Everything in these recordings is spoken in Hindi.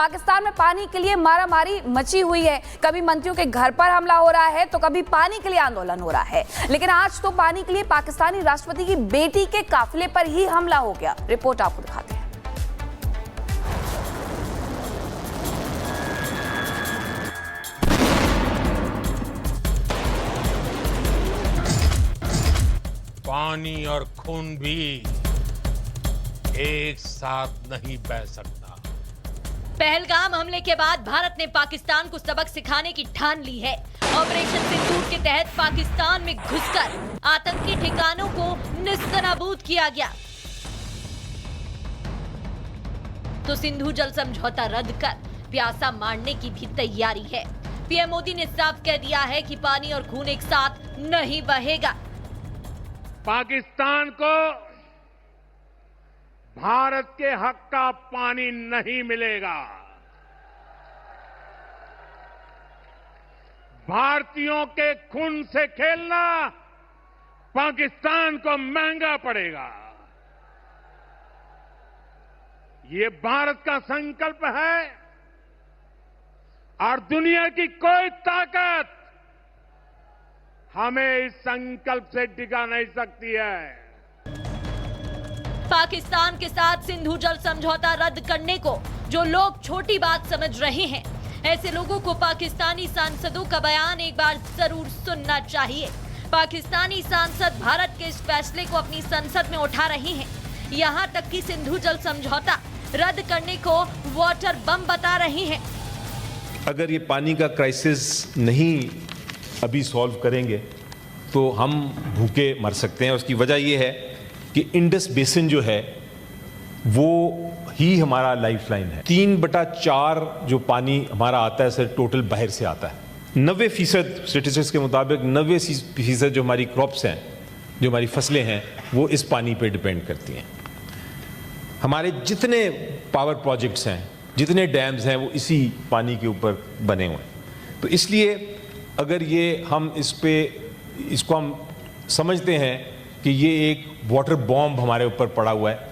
पाकिस्तान में पानी के लिए मारामारी मची हुई है। कभी मंत्रियों के घर पर हमला हो रहा है तो कभी पानी के लिए आंदोलन हो रहा है। लेकिन आज तो पानी के लिए पाकिस्तानी राष्ट्रपति की बेटी के काफिले पर ही हमला हो गया। रिपोर्ट आपको दिखाते हैं। पानी और खून भी एक साथ नहीं बह सकता। पहलगाम हमले के बाद भारत ने पाकिस्तान को सबक सिखाने की ठान ली है। ऑपरेशन सिंदूर के तहत पाकिस्तान में घुसकर आतंकी ठिकानों को निस्तनाबूद किया गया। तो सिंधु जल समझौता रद्द कर प्यासा मारने की भी तैयारी है। पीएम मोदी ने साफ कह दिया है कि पानी और खून एक साथ नहीं बहेगा। पाकिस्तान को भारत के हक का पानी नहीं मिलेगा। भारतीयों के खून से खेलना पाकिस्तान को महंगा पड़ेगा। ये भारत का संकल्प है और दुनिया की कोई ताकत हमें इस संकल्प से डिगा नहीं सकती है। पाकिस्तान के साथ सिंधु जल समझौता रद्द करने को जो लोग छोटी बात समझ रहे हैं, ऐसे लोगों को पाकिस्तानी सांसदों का बयान एक बार जरूर सुनना चाहिए। पाकिस्तानी सांसद भारत के इस फैसले को अपनी संसद में उठा रहे हैं। यहां तक कि सिंधु जल समझौता रद्द करने को वाटर बम बता रहे हैं। अगर ये पानी का क्राइसिस नहीं अभी सॉल्व करेंगे तो हम भूखे मर सकते हैं। उसकी वजह यह है कि इंडस बेसिन जो है वो ही हमारा लाइफलाइन है। 3/4 जो पानी हमारा आता है सर टोटल बाहर से आता है। 90% स्टेटिस्टिक्स के मुताबिक 90% जो हमारी क्रॉप्स हैं, जो हमारी फसलें हैं, वो इस पानी पे डिपेंड करती हैं। हमारे जितने पावर प्रोजेक्ट्स हैं, जितने डैम्स हैं, वो इसी पानी के ऊपर बने हुए हैं। तो इसलिए अगर ये हम इसको हम समझते हैं कि ये एक वाटर बॉम्ब हमारे ऊपर पड़ा हुआ है।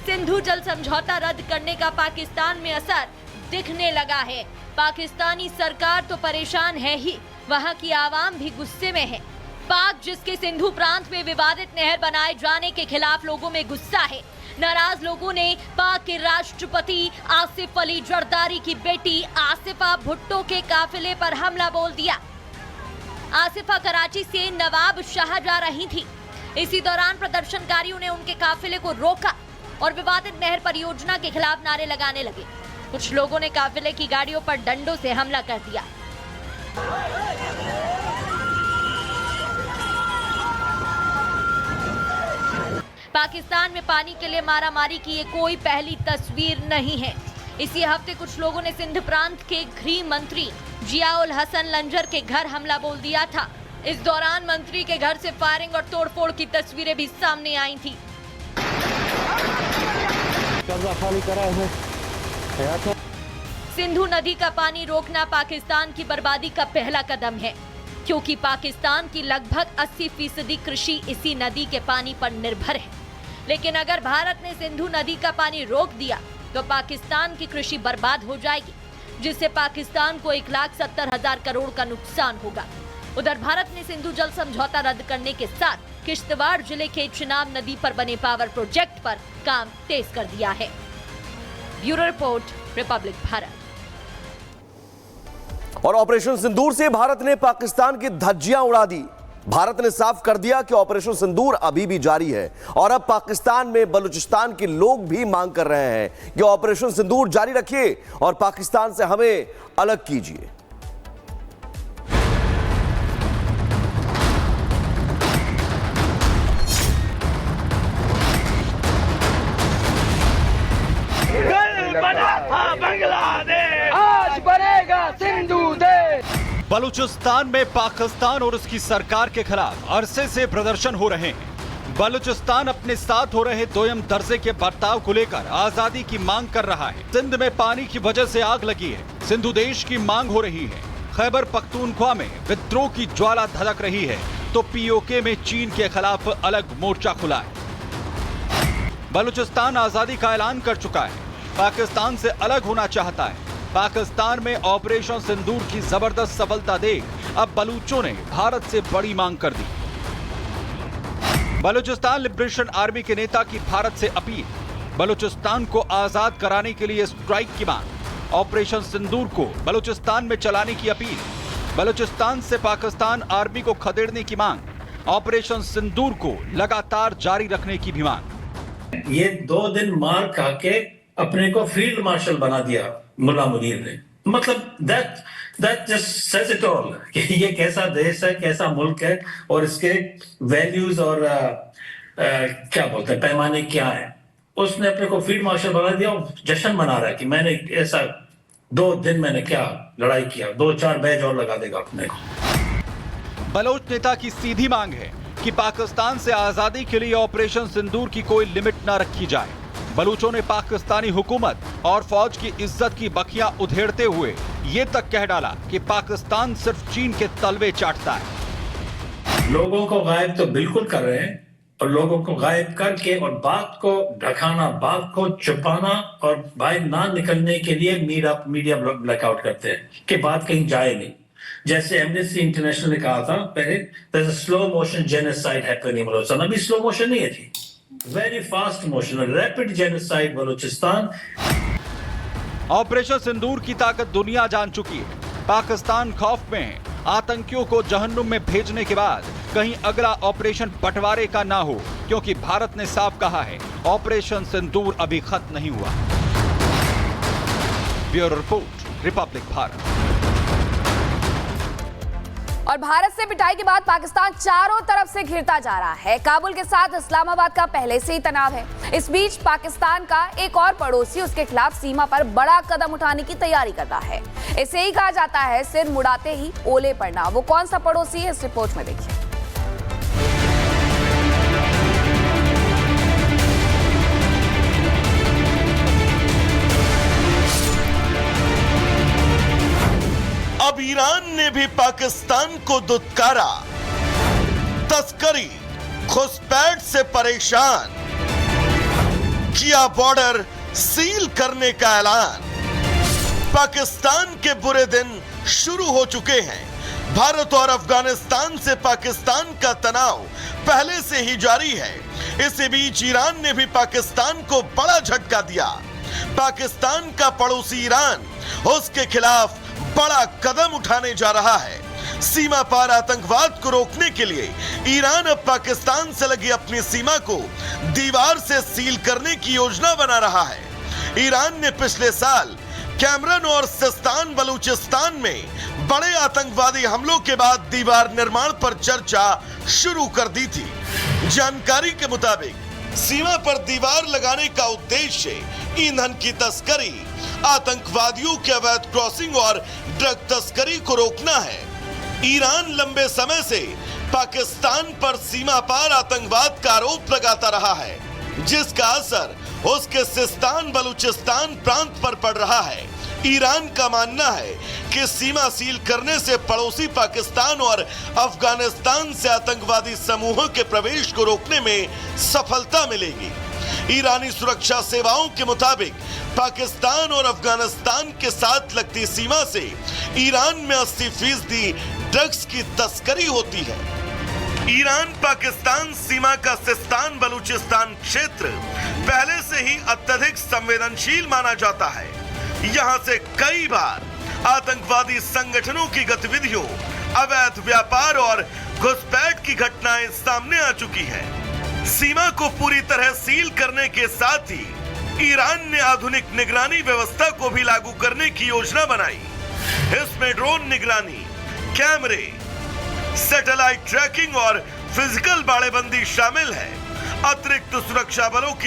सिंधु जल समझौता रद्द करने का पाकिस्तान में असर दिखने लगा है। पाकिस्तानी सरकार तो परेशान है ही, वहां की आवाम भी गुस्से में है। पाक जिसके सिंधु प्रांत में विवादित नहर बनाए जाने के खिलाफ लोगों में गुस्सा है। नाराज लोगों ने पाक के राष्ट्रपति आसिफ अली जरदारी की बेटी आसिफा भुट्टो के काफिले पर हमला बोल दिया। आसिफा कराची से नवाब शाह जा रही थी। इसी दौरान प्रदर्शनकारियों ने उनके काफिले को रोका और विवादित नहर परियोजना के खिलाफ नारे लगाने लगे। कुछ लोगों ने काफिले की गाड़ियों पर डंडों से हमला कर दिया। पाकिस्तान में पानी के लिए मारामारी की ये कोई पहली तस्वीर नहीं है। इसी हफ्ते कुछ लोगों ने सिंध प्रांत के गृह मंत्री जियाउल हसन लंजर के घर हमला बोल दिया था। इस दौरान मंत्री के घर से फायरिंग और तोड़फोड़ की तस्वीरें भी सामने आई थी। सिंधु नदी का पानी रोकना पाकिस्तान की बर्बादी का पहला कदम है, क्योंकि पाकिस्तान की लगभग 80% कृषि इसी नदी के पानी पर निर्भर है। लेकिन अगर भारत ने सिंधु नदी का पानी रोक दिया तो पाकिस्तान की कृषि बर्बाद हो जाएगी, जिससे पाकिस्तान को 1,70,000 करोड़ का नुकसान होगा। उधर भारत ने सिंधु जल समझौता रद्द करने के साथ किश्तवाड़ जिले के चिनाब नदी पर बने पावर प्रोजेक्ट पर काम तेज कर दिया है। Bureau report, Republic Bharat. और ऑपरेशन सिंदूर से भारत ने पाकिस्तान की धज्जियां उड़ा दी। भारत ने साफ कर दिया कि ऑपरेशन सिंदूर अभी भी जारी है और अब पाकिस्तान में बलूचिस्तान के लोग भी मांग कर रहे हैं कि ऑपरेशन सिंदूर जारी रखिए और पाकिस्तान से हमें अलग कीजिए। बांग्लादेश आज बनेगा सिंधु देश। बलूचिस्तान में पाकिस्तान और उसकी सरकार के खिलाफ अरसे से प्रदर्शन हो रहे हैं। बलूचिस्तान अपने साथ हो रहे दोयम दर्जे के बर्ताव को लेकर आजादी की मांग कर रहा है। सिंध में पानी की वजह से आग लगी है, सिंधु देश की मांग हो रही है। खैबर पख्तूनख्वा में विद्रोह की ज्वाला धधक रही है तो पीओके में चीन के खिलाफ अलग मोर्चा खुला है। बलूचिस्तान आजादी का ऐलान कर चुका है, पाकिस्तान से अलग होना चाहता है। पाकिस्तान में ऑपरेशन सिंदूर की जबरदस्त सफलता देख अब बलूचों ने भारत से बड़ी मांग कर दी। बलूचिस्तान लिबरेशन आर्मी के नेता की भारत से अपील, बलूचिस्तान को आजाद कराने के लिए स्ट्राइक की मांग, ऑपरेशन सिंदूर को बलूचिस्तान में चलाने की अपील, बलूचिस्तान से पाकिस्तान आर्मी को खदेड़ने की मांग, ऑपरेशन सिंदूर को लगातार जारी रखने की भी मांग। ये 2 दिन मार खा के अपने को फील्ड मार्शल बना दिया मुल्ला मुनीर ने। मतलब that just says it all कि ये कैसा देश है, कैसा मुल्क है और इसके वैल्यूज और क्या बोलते हैं पैमाने क्या है। उसने अपने को फील्ड मार्शल बना दिया और जश्न मना रहा है कि मैंने ऐसा 2 दिन मैंने क्या लड़ाई किया, 2-4 बैच और लगा देगा अपने को। बलोच नेता की सीधी मांग है कि पाकिस्तान से आजादी के लिए ऑपरेशन सिंदूर की कोई लिमिट न रखी जाए। बलूचों ने पाकिस्तानी हुकूमत और फौज की इज्जत की बखियां उधेड़ते हुए ये तक कह डाला कि पाकिस्तान सिर्फ चीन के तलवे चाटता है। लोगों को गायब तो बिल्कुल कर रहे हैं और लोगों को गायब करके और बात को ढकाना, बात को छुपाना और बाहर ना निकलने के लिए मीडिया ब्लैकआउट करते हैं कि बात कहीं जाए नहीं। जैसे एमनेस्टी इंटरनेशनल ने कहा था पहले, there's a slow motion genocide happening Balochistan. अभी स्लो मोशन नहीं है थी, very fast motion, rapid genocide Balochistan. Operation Sindoor की ताकत दुनिया जान चुकी है। पाकिस्तान खौफ में है, आतंकियों को जहन्नुम में भेजने के बाद कहीं अगला ऑपरेशन बंटवारे का ना हो, क्योंकि भारत ने साफ कहा है ऑपरेशन सिंदूर अभी खत्म नहीं हुआ। Bureau report, Republic Bharat. और भारत से पिटाई के बाद पाकिस्तान चारों तरफ से घिरता जा रहा है। काबुल के साथ इस्लामाबाद का पहले से ही तनाव है। इस बीच पाकिस्तान का एक और पड़ोसी उसके खिलाफ सीमा पर बड़ा कदम उठाने की तैयारी करता है। इसे ही कहा जाता है सिर मुड़ाते ही ओले पड़ना। वो कौन सा पड़ोसी है, इस रिपोर्ट में देखिए। अब ईरान ने भी पाकिस्तान को दुत्कारा, तस्करी, घुसपैठ से परेशान, किया बॉर्डर सील करने का ऐलान। पाकिस्तान के बुरे दिन शुरू हो चुके हैं। भारत और अफगानिस्तान से पाकिस्तान का तनाव पहले से ही जारी है। इसी बीच ईरान ने भी पाकिस्तान को बड़ा झटका दिया। पाकिस्तान का पड़ोसी ईरान उसके खिलाफ बड़ा कदम उठाने जा रहा है। सीमा पार आतंकवाद को रोकने के लिए ईरान अब पाकिस्तान से लगी अपनी सीमा को दीवार से सील करने की योजना बना रहा है। ईरान ने पिछले साल कैमरन और सिस्तान बलूचिस्तान में बड़े आतंकवादी हमलों के बाद दीवार निर्माण पर चर्चा शुरू कर दी थी। जानकारी के मुताबिक सीमा पर दीवार लगाने का उद्देश्य ईंधन की तस्करी, आतंकवादियों के अवैध क्रॉसिंग और ड्रग तस्करी को रोकना है। ईरान लंबे समय से पाकिस्तान पर सीमा पार आतंकवाद का आरोप लगाता रहा है, जिसका असर उसके सिस्तान बलूचिस्तान प्रांत पर पड़ रहा है। ईरान का मानना है कि सीमा सील करने से पड़ोसी पाकिस्तान और अफगानिस्तान से आतंकवादी समूहों के प्रवेश को रोकने में सफलता मिलेगी। ईरानी सुरक्षा सेवाओं के मुताबिक पाकिस्तान और अफगानिस्तान के साथ लगती सीमा से ईरान में 80% ड्रग्स की तस्करी होती है। ईरान पाकिस्तान सीमा का सिस्तान बलूचिस्तान क्षेत्र पहले से ही अत्यधिक संवेदनशील माना जाता है। यहाँ से कई बार आतंकवादी संगठनों की गतिविधियों, अवैध व्यापार और घुसपैठ की घटनाएं सामने आ चुकी है। सीमा को पूरी तरह सील करने के साथ ही ईरान ने आधुनिक निगरानी व्यवस्था को भी लागू करने की योजना बनाई। इसमें ड्रोन निगरानी, कैमरे, सैटेलाइट ट्रैकिंग और फिजिकल बाड़ेबंदी शामिल है। अतिरिक्त सुरक्षा बलों की